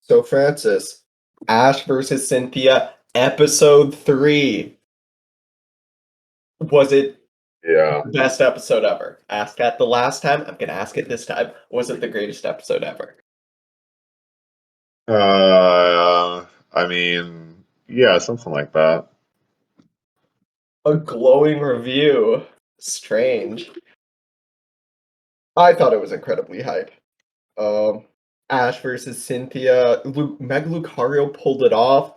So, Francis, Ash versus Cynthia, episode 3. Was it Yeah. the best episode ever? Asked that the last time. I'm going to ask it this time. Was it the greatest episode ever? I mean, yeah, something like that. A glowing review. Strange. I thought it was incredibly hype. Um, Ash versus Cynthia. Meg Lucario pulled it off.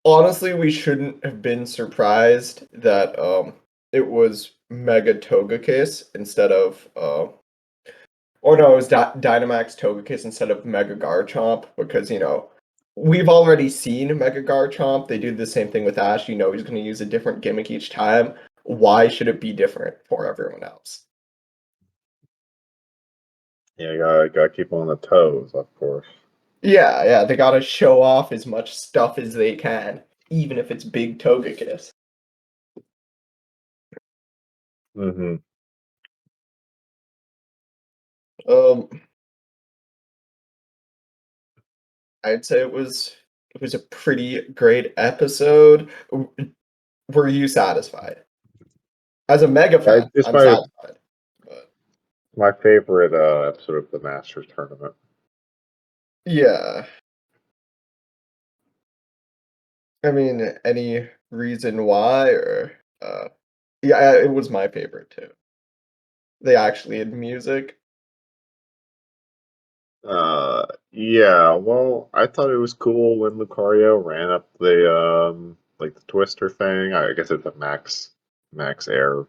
Honestly, we shouldn't have been surprised that it was Mega Togekiss instead of or no, it was Dynamax Togekiss instead of Mega Garchomp because we've already seen Mega Garchomp. They do the same thing with Ash. You know he's going to use a different gimmick each time. Why should it be different for everyone else? Yeah, you gotta keep on the toes, of course. Yeah, they gotta show off as much stuff as they can, even if it's big Togekiss. Mm-hmm. Um, I'd say it was a pretty great episode. Were you satisfied? As a mega fan, It's I'm satisfied. But my favorite episode of the Masters tournament. yeah, I mean, any reason why or yeah, it was my favorite too. They actually had music. Yeah, well, I thought it was cool when Lucario ran up the like the twister thing. I guess it's a max air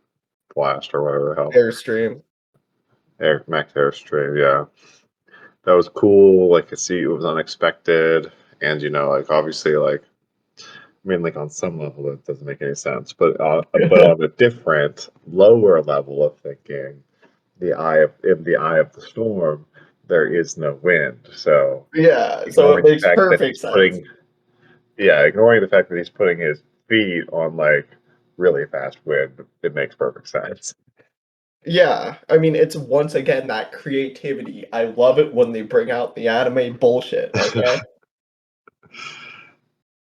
blast or whatever the hell. Airstream. Max airstream, yeah. That was cool. Like, to see it was unexpected, and like obviously, like, I mean, like on some level, it doesn't make any sense, but on a different, lower level of thinking, in the eye of the storm, there is no wind. So Yeah, so it ignoring the makes fact that perfect he's sense. ignoring the fact that he's putting his feet on like really fast wind, it makes perfect sense. Yeah, I mean, it's once again that creativity. I love it when they bring out the anime bullshit, okay?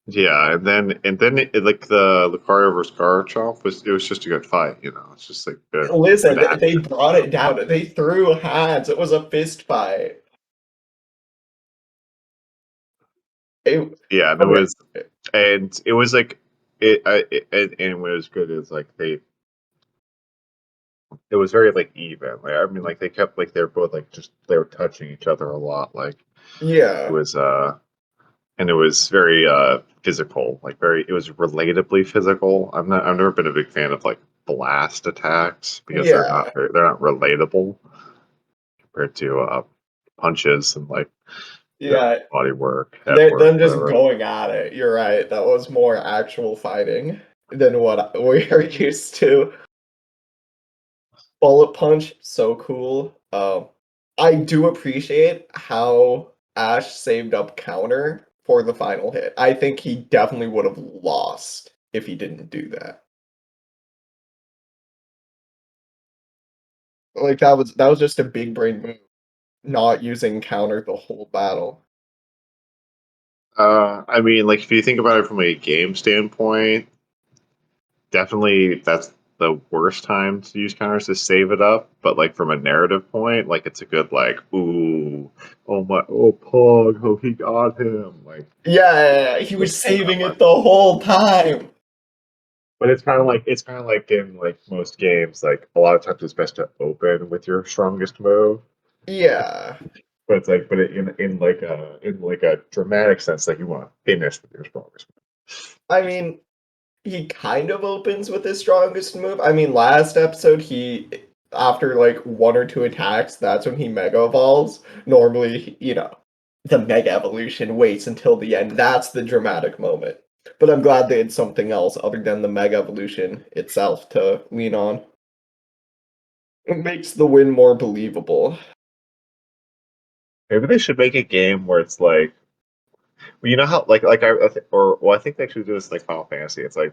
Yeah, and then like the Lucario versus Garchomp was just a good fight. It's just like good Listen, they action. brought it down. They threw hands. It was a fist fight. It, Yeah, and okay. it was like and what was good is like it was very like even. Like, I mean, like they kept like they're both like just they were touching each other a lot. Like it Yeah, was and it was very physical. Like it was relatably physical. I've never been a big fan of like blast attacks because yeah, they're not relatable compared to punches and like yeah. body work, head They're work, them just whatever. going at it. You're right. That was more actual fighting than what we are used to. Bullet Punch, so cool. I do appreciate how Ash saved up counter for the final hit. I think he definitely would have lost if he didn't do that. Like that was just a big brain move, not using counter the whole battle. I mean, like if you think about it from a game standpoint, definitely that's the worst time to use counters to save it up. But like from a narrative point, like it's a good like, ooh, oh Pog, oh he got him, like Yeah, he like was all that saving fun it the stuff. whole time. But it's kind of like in like most games, like a lot of times it's best to open with your strongest move. Yeah. But it's like, in like a dramatic sense, like you want to finish with your strongest I mean, he kind of opens with his strongest move. I mean, last episode, after like one or two attacks, that's when he mega evolves. Normally, the mega evolution waits until the end. That's the dramatic moment. But I'm glad they had something else other than the mega evolution itself to lean on. It makes the win more believable. Maybe they should make a game where it's like, well, you know how I think they should do this like Final Fantasy. It's like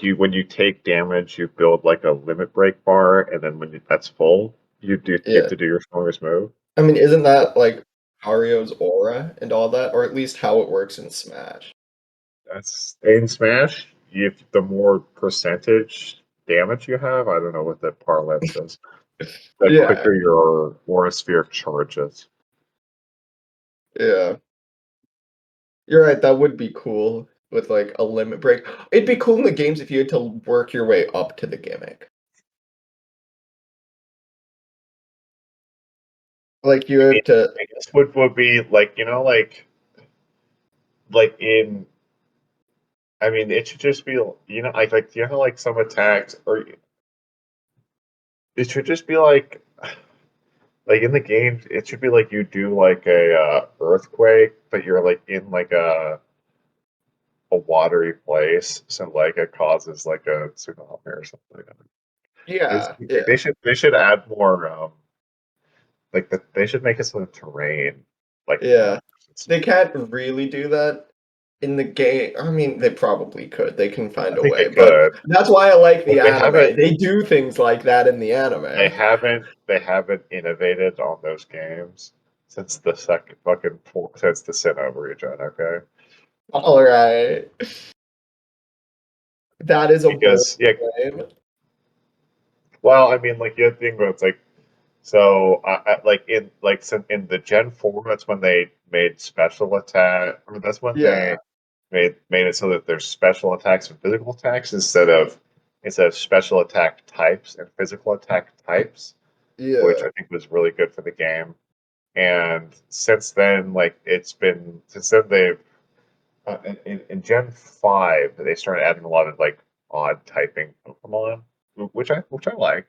you when you take damage, you build like a limit break bar, and then that's full, you Yeah. get to do your strongest move. I mean, isn't that like Ario's aura and all that, or at least how it works in Smash. That's in Smash. If the more percentage damage you have, I don't know what that parlance is. The Yeah, quicker your aura sphere charges. yeah. You're right, that would be cool with like a limit break. It'd be cool in the games if you had to work your way up to the gimmick. Like you I mean, have to, I guess what would be like, like in. I mean, it should just be, like you know, like some attacks, or it should just be like in the games, it should be like you do like a earthquake, but you're like in like a watery place, so like it causes like a tsunami or something like that. yeah, yeah, They should add more they should make it so the terrain like yeah. matters. They can't really do that in the game. I mean, they probably could. They can I find a think they way, but could, that's why I like but the anime. They do things like that in the anime. they haven't innovated on those games since the second fucking since the Sinnoh region. Okay, All right, that is a bold because yeah, claim. well, I mean, like you have to think about it's like so like in the Gen 4, that's when they made special attack, or that's when Yeah, they made it so that there's special attacks and physical attacks instead of special attack types and physical attack types, which yeah, I think was really good for the game. And since then, like since then they've in Gen 5 they started adding a lot of like odd typing Pokemon, which I like.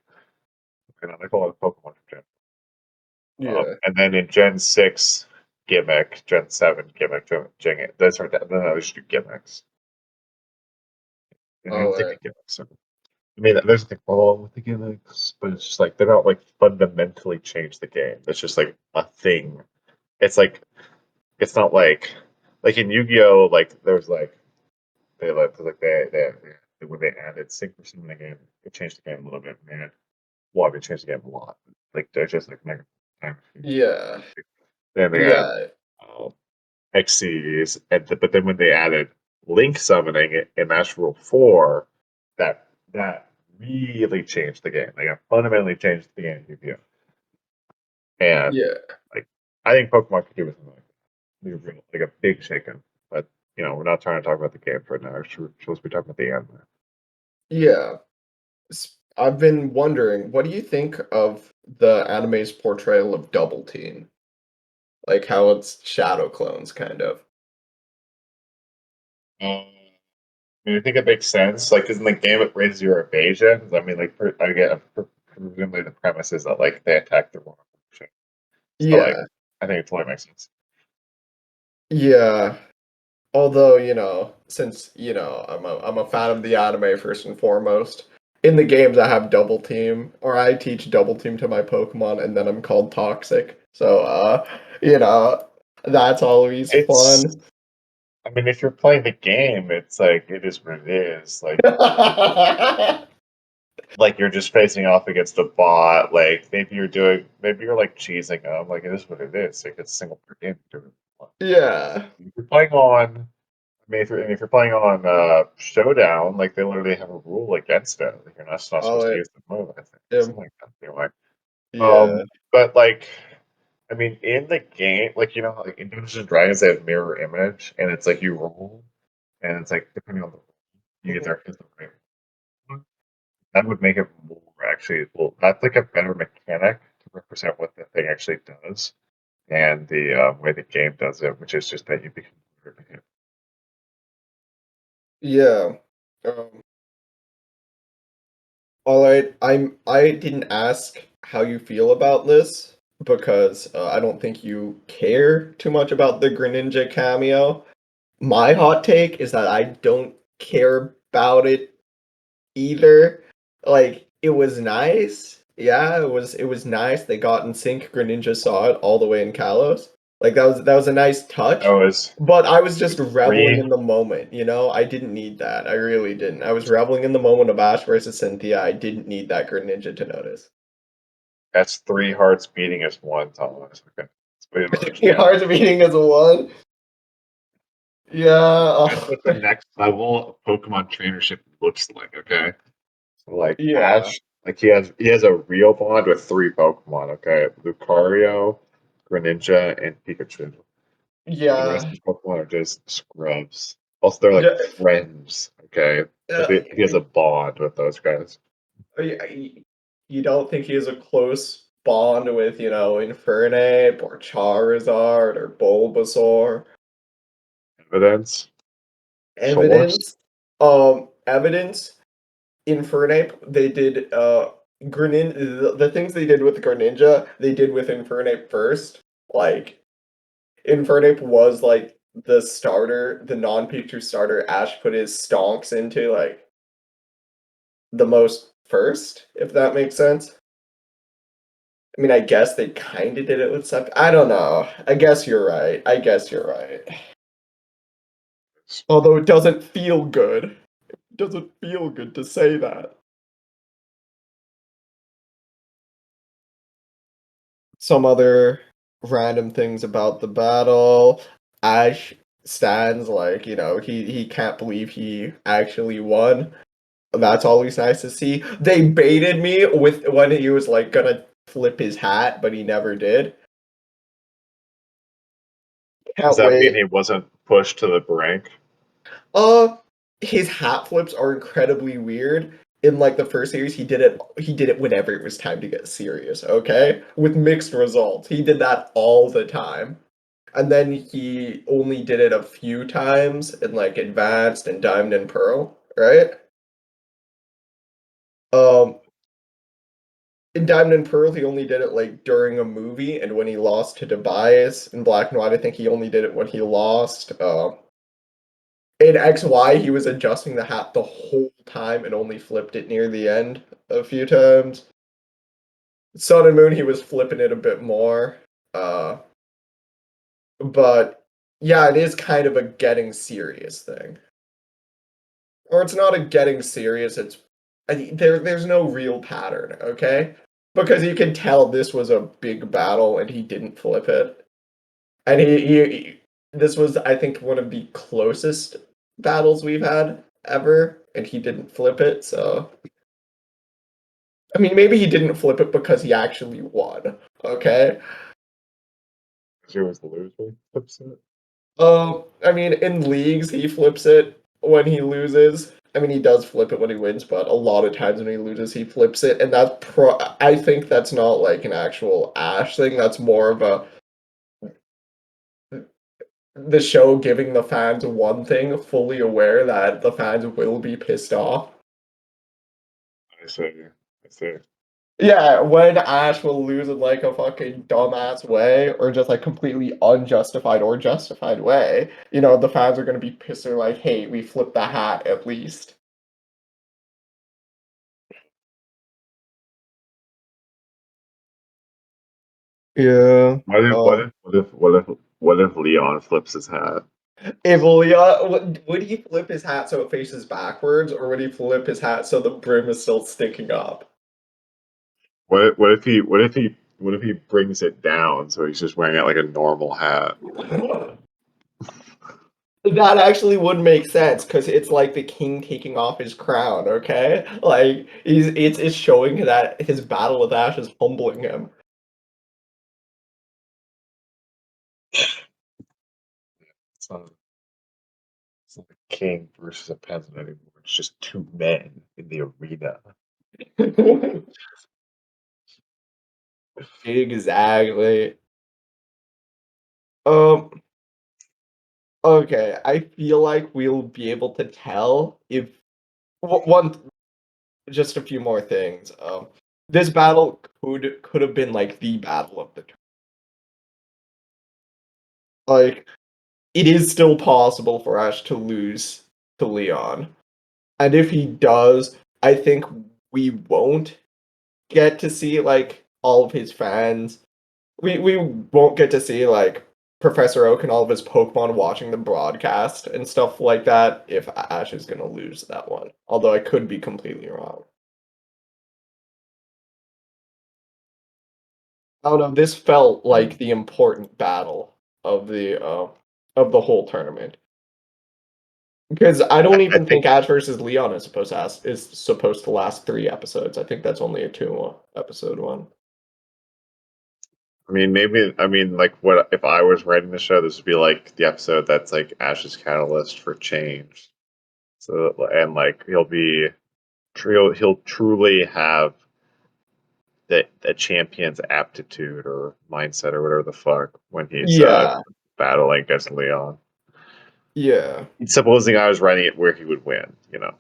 You know, like a lot of Pokemon from Gen. yeah. And then in Gen 6 gimmick, Gen 7 gimmick, Gen 8, then I just do gimmicks. And I All don't think the right. gimmicks are. I mean, there's nothing wrong with the gimmicks, but it's just like they're not like fundamentally change the game. It's just like a thing. It's like it's not like in Yu-Gi-Oh, like there's like they when they added synchronicity in the game, it changed the game a little bit, man. Well, I mean, it changed the game a lot. Like they're just like mega time. Yeah, Then they added yeah, um, Xyz, but then when they added Link summoning in Master Rule 4, that really changed the game. Like it fundamentally changed the game Yu-Gi-Oh. And yeah, like I think Pokemon could do with something like a big shaken. But we're not trying to talk about the game right now. We're supposed to be talking about the anime. yeah. I've been wondering, what do you think of the anime's portrayal of Double Team? Like how it's shadow clones, kind of. I mean, I think it makes sense. Like, 'cause in the game it raises your evasion. I mean, like, presumably the premise is that like they attack the wrong direction. So like, Yeah, I think it totally makes sense. yeah. Although, since, I'm a fan of the anime first and foremost, in the games I have double team, or I teach double team to my Pokemon, and then I'm called toxic. So, you know, that's always It's, fun. I mean, if you're playing the game, it's like it is what it is. Like you're just facing off against a bot. Like maybe you're like cheesing them. Like it is what it is. Like it's a single player game. Yeah. If you're playing on, I mean, if you're playing on Showdown, like they literally have a rule against it. Like you're not Oh, supposed to use the move. I think um, something like that. Anyway, yeah. but like, I mean, in the game, like like in Dungeons and Dragons, they have mirror image, and it's like you roll, and it's like depending on the you Mhm. get the right one. That would make it more actually. Well, that's like a better mechanic to represent what the thing actually does, and the way the game does it, which is just that you become. Yeah. Um, all right. I didn't ask how you feel about this because I don't think you care too much about the Greninja cameo. My hot take is that I don't care about it either. Like it was nice. Yeah, it was nice. They got in sync. Greninja saw it all the way in Kalos. Like that was a nice That touch. was But I was just reveling three. in the moment. I didn't need that. I really didn't. I was reveling in the moment of Ash versus Cynthia. I didn't need that Greninja to notice. That's three hearts beating as one, Thomas. Okay. Way large. Your heart's beating as a one. Yeah. That's what the next level of Pokemon trainership looks like. Okay, so like Yeah. Ash, like he has a real bond with three Pokemon. Okay, Lucario, Greninja, and Pikachu. The rest Yeah. of the Pokemon are just scrubs. Also, they're like Ju- friends. Okay, but uh, he has a bond with those guys. you don't think he has a close bond with, Infernape or Charizard or Bulbasaur? Evidence, source. Evidence? Evidence? Infernape, they did the things they did with Greninja, they did with Infernape first. Like Infernape was like the starter, the non-Pikachu starter Ash put his stonks into like the most first, if that makes sense. I mean, I guess they kind of did it with Sep. I don't know. I guess you're right. I guess you're right. Although it doesn't feel good. It doesn't feel good to say that. Some other random things about the battle. Ash stands like, he can't believe he actually won. That's always nice to see. They baited me with when he was like gonna flip his hat, but he never did. Does Can't that mean wait. he wasn't pushed to the brink? Uh, his hat flips are incredibly weird. In like the first series, he did it whenever it was time to get serious, okay? With mixed results. He did that all the time. And then he only did it a few times in like Advanced and Diamond and Pearl, right? Um in Diamond and Pearl he only did it like during a movie and when he lost to Tobias. In Black and White, I think he only did it when he lost. In XY, he was adjusting the hat the whole time and only flipped it near the end a few times. Sun and Moon, he was flipping it a bit more. Uh, but yeah, it is kind of a getting serious thing. Or it's not a getting serious, there's no real pattern, okay? Because you can tell this was a big battle and he didn't flip it. And this was, I think, one of the closest battles we've had ever, and he didn't flip it, so I mean, maybe he didn't flip it because he actually won. Okay. He was the loser. Upset. I mean, in leagues he flips it when he loses. I mean, he does flip it when he wins, but a lot of times when he loses, he flips it, and I think that's not like an actual Ash thing. That's more of the show giving the fans one thing, fully aware that the fans will be pissed off. I see. I see. Yeah, when Ash will lose in like a fucking dumbass way, or just like completely unjustified or justified way, the fans are gonna be pissed. They're like, "Hey, we flipped the hat at least." Yeah. What if what if what if what if what if Leon flips his hat? If Leon would he flip his hat so it faces backwards, or would he flip his hat so the brim is still sticking up? What if he brings it down so he's just wearing it like a normal hat? That actually would make sense because it's like the king taking off his crown. Okay, like it's showing that his battle with Ash is humbling him. It's not, it's not a king versus a peasant anymore. It's just two men in the arena. Exactly. Um, okay, I feel like we'll be able to tell if one just a few more things. This battle could have been like the battle of the turn. Like it is still possible for Ash to lose to Leon. And if he does, I think we won't get to see like all of his fans. We won't get to see like Professor Oak and all of his Pokemon watching the broadcast and stuff like that if Ash is gonna lose that one. Although I could be completely wrong. I don't know, this felt like Mm. the important battle of the whole tournament. Because I don't I even think. think Ash versus Leon is supposed to last 3 episodes. I think that's only a 2 episode one. I mean, maybe. I mean, like, what if I was writing the show? This would be like the episode that's like Ash's catalyst for change. So, and like he'll truly have the champion's aptitude or mindset or whatever the fuck when he's Yeah, battling against Leon. yeah, Supposing I was writing it where he would win, you know.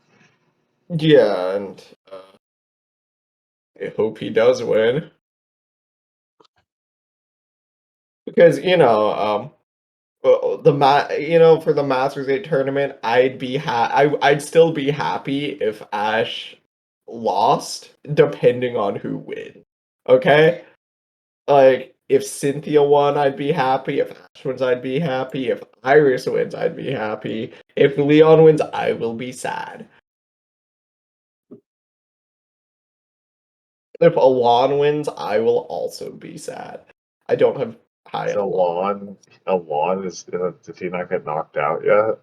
yeah, and, I hope he does win. Because, well, for the Masters 8 tournament, I'd still be happy if Ash lost, depending on who wins. Okay? Like, if Cynthia won, I'd be happy. If Ash wins, I'd be happy. If Iris wins, I'd be happy. If Leon wins, I will be sad. If Alon wins, I will also be sad. I don't have high So Alon. Alon did he not get knocked out yet?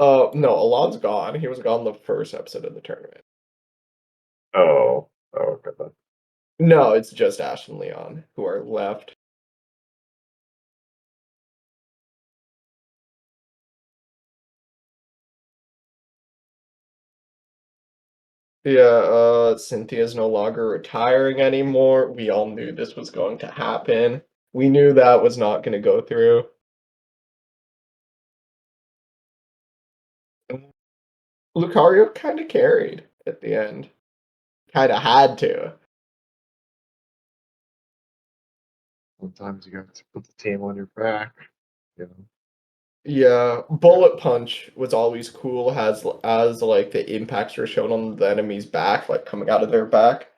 No, Alon's gone. He was gone the first episode of the tournament. Okay then. No, it's just Ash and Leon who are left. Yeah, Cynthia's no longer retiring anymore. We all knew this was going to happen. We knew that was not going to go through. And Lucario kind of carried at the end. Kind of had to. Sometimes you got to put the team on your back, you know. Yeah, Yeah. Bullet Punch was always cool as like the impacts were shown on the enemy's back, like coming out of their back.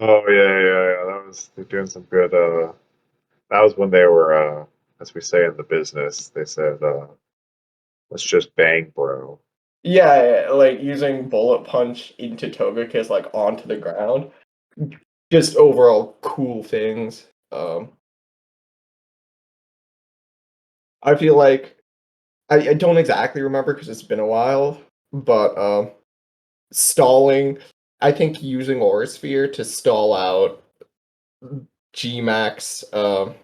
Oh yeah. They're doing some good. That was when they were, as we say in the business, they said, "Let's just bang, bro." Yeah, like using Bullet Punch into Togekiss like onto the ground. Just overall cool things. I feel like I don't exactly remember because it's been a while, but stalling. I think using Aura Sphere to stall out Gmax, or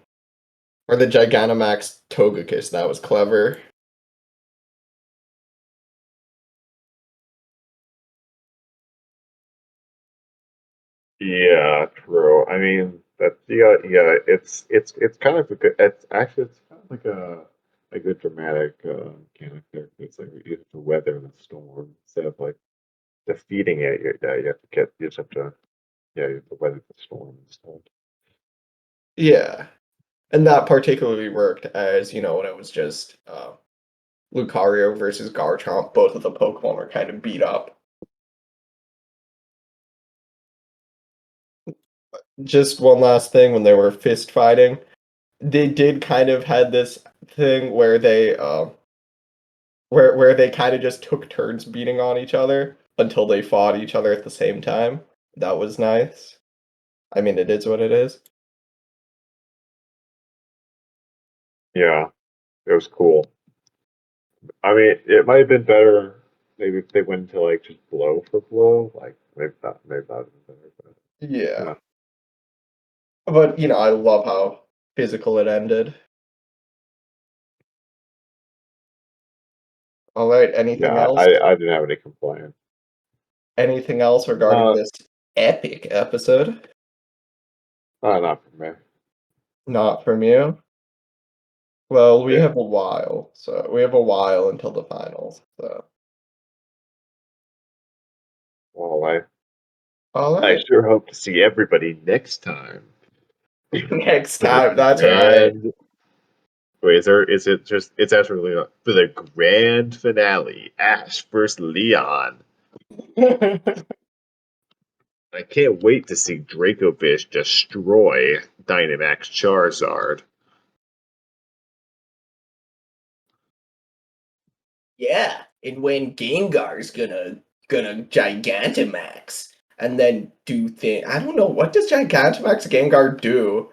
the Gigantamax Togekiss. That was clever. Yeah, true. I mean, yeah. It's kind of a good. It's kind of like a good dramatic mechanic there. It's like you have to weather the storm instead of like defeating it. You have to you just have to, yeah, you have to weather the storm instead. Yeah, and that particularly worked as when it was just Lucario versus Garchomp. Both of the Pokemon were kind of beat up. Just one last thing, when they were fist fighting, they did kind of had this thing where they kind of just took turns beating on each other until they fought each other at the same time. That was nice. I mean, it is what it is. Yeah, it was cool. I mean, it might have been better maybe if they went to like just blow for blow. Like maybe that would have been better. But you Yeah. know, But, I love how physical it ended. All right, anything yeah, else? I didn't have any complaints. Anything else regarding Uh, this epic episode? not for me. Not from you? Well, we Yeah. have a while, so we have a while until the finals, so Well, all I right. sure hope to see everybody next time Next for the time, that's right. grand. Wait, is it just? It's actually for the grand finale. Ash versus Leon. I can't wait to see Dracovish destroy Dynamax Charizard. Yeah, and when Gengar's gonna Gigantamax. and then do things. I don't know, what does Gigantamax Gengar do?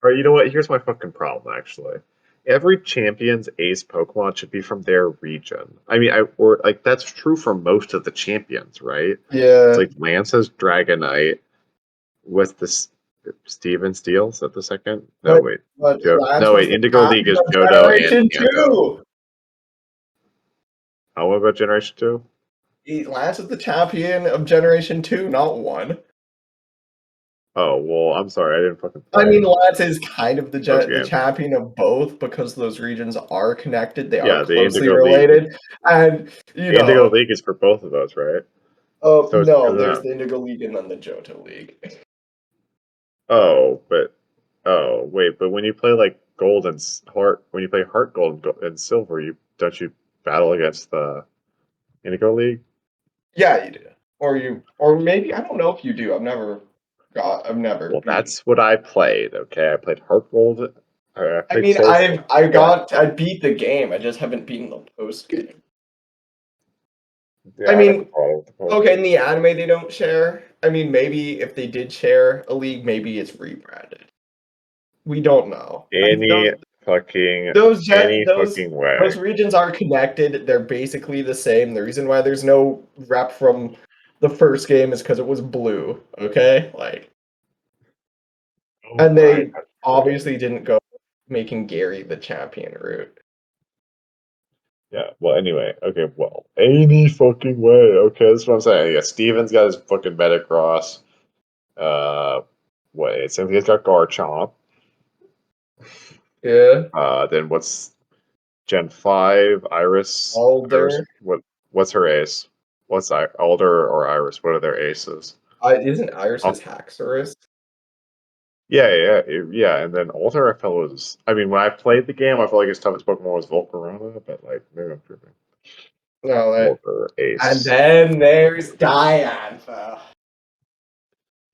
Or you know what? Here's my fucking problem, actually. Every champion's ace Pokemon should be from their region. I mean, or like that's true for most of the champions, right? It's Yeah. like Lance has Dragonite. What's this? Steven Steel? Is that the second? No, But wait. but Lance No, was wait. the Indigo League champion is of Johto and Generation Kanto. 2! What about Generation 2? Lance is the champion of Generation 2, not 1. Oh, well, I'm sorry. I didn't fucking I play mean, Lance is kind of those the games. champion of both because those regions are connected, they are Yeah, the closely Indigo League. related, and, The Indigo League is for both of those, right? So it's no, because of there's that. the Indigo League and then the Johto League. Oh, but wait, but when you play like Gold and Heart, when you play Heart Gold and Silver, you don't you battle against the Indigo League? Yeah, you do. Or maybe, I don't know if you do, I've never Well, beaten. that's what I played. Okay, I played Heart Gold. I I played mean, Soul Silver. Yeah, I beat the game, I just haven't beaten the post game. yeah, I I never mean, followed the post okay, in game. the anime they don't share. I mean, maybe if they did share a league, maybe it's rebranded. We don't know. Like Any fucking any fucking those way. regions are connected. They're basically the same. The reason why there's no rep from the first game is because it was blue. Okay, like, Oh and my they god. obviously didn't go making Gary the champion route. Yeah, well, anyway, okay, well, any fucking way. Okay, that's what I'm saying. Yeah, Steven's got his fucking Metagross. Uh, wait, Cynthia's got Garchomp. Yeah, Then what's Gen 5? Iris? Iris, Alder. what's her ace? What's Alder or Iris? What are their aces? Isn't Oh, Iris's Haxorus? yeah, and then Alder, I felt was. I mean, when I played the game, I felt like his toughest Pokemon was Volcarona, but like maybe I'm tripping. No, Alder and ace. then there's Diantha.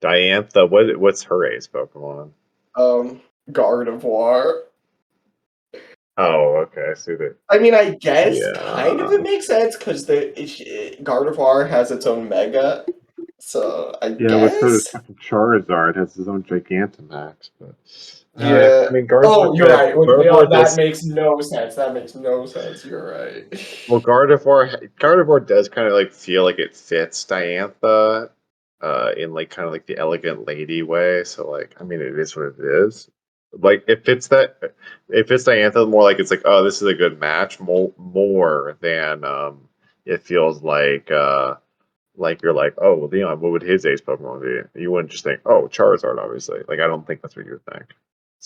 Diantha, what's her ace Pokemon? Gardevoir. Oh, okay. I see that. I mean, I guess kind of Yeah. it makes sense because Gardevoir has its own Mega, so I Yeah, but so does guess. fucking Charizard has his own Gigantamax. But I Yeah. mean, Oh, you're right. With Gardevoir Leon, that does. makes no sense. That makes no sense. You're right. Well, Gardevoir does kind of like feel like it fits Diantha, in like kind of like the elegant lady way. So like, I mean, it is what it is. Like it fits Diantha more like it's like, oh, this is a good match more than it feels like you're like, oh, well, Leon, what would his ace Pokemon be? You wouldn't just think, oh, Charizard, obviously. Like, I don't think that's what you would think.